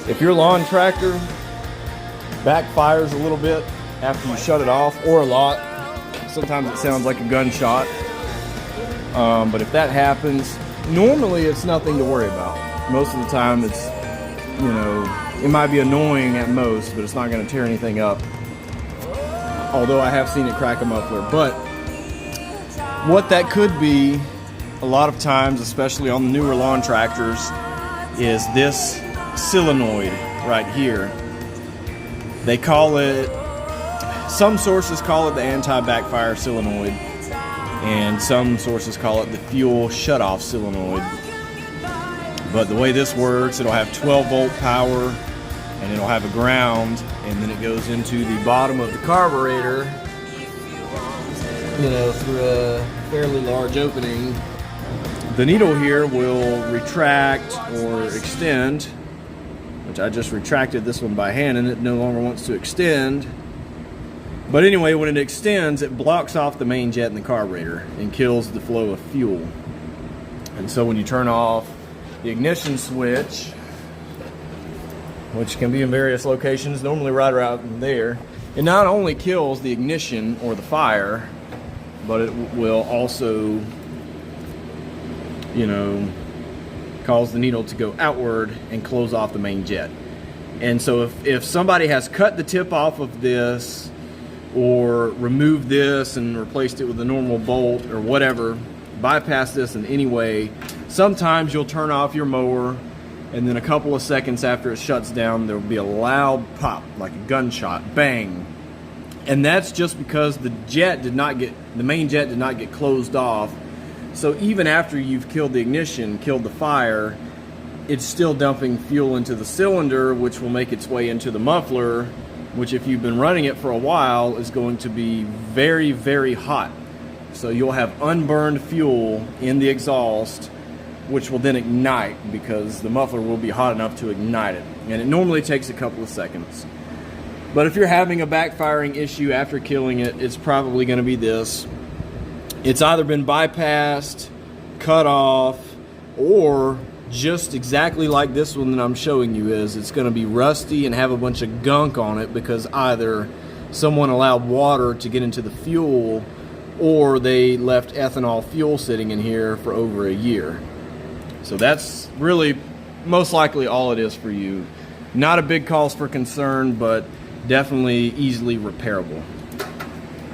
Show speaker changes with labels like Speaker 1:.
Speaker 1: If your lawn tractor backfires a little bit after you shut it off, or a lot, sometimes it sounds like a gunshot, but if that happens, normally it's nothing to worry about. Most of the time it's, you know, it might be annoying at most, but it's not going to tear anything up. Although I have seen it crack a muffler. But what that could be, a lot of times, especially on the newer lawn tractors, is this solenoid right here. They call it, some sources call it the anti-backfire solenoid, and some sources call it the fuel shutoff solenoid. But the way this works, it'll have 12 volt power, and it'll have a ground, and then it goes into the bottom of the carburetor, you know, through a fairly large opening. The needle here will retract or extend, which I just retracted this one by hand and it no longer wants to extend. But anyway, when it extends, it blocks off the main jet in the carburetor and kills the flow of fuel. And so when you turn off the ignition switch, which can be in various locations, normally right around there, it not only kills the ignition or the fire, but it will also, you know, cause the needle to go outward and close off the main jet. And so if somebody has cut the tip off of this, or removed this and replaced it with a normal bolt or whatever, bypass this in any way, sometimes you'll turn off your mower, and then a couple of seconds after it shuts down, there will be a loud pop, like a gunshot, bang. And that's just because the main jet did not get closed off. So even after you've killed the ignition, killed the fire, it's still dumping fuel into the cylinder, which will make its way into the muffler, which if you've been running it for a while is going to be very, very hot. So you'll have unburned fuel in the exhaust, which will then ignite because the muffler will be hot enough to ignite it. And it normally takes a couple of seconds. But if you're having a backfiring issue after killing it, it's probably going to be this. It's either been bypassed, cut off, or just exactly like this one that I'm showing you is, it's going to be rusty and have a bunch of gunk on it because either someone allowed water to get into the fuel or they left ethanol fuel sitting in here for over a year. So that's really most likely all it is for you. Not a big cause for concern, but definitely easily repairable.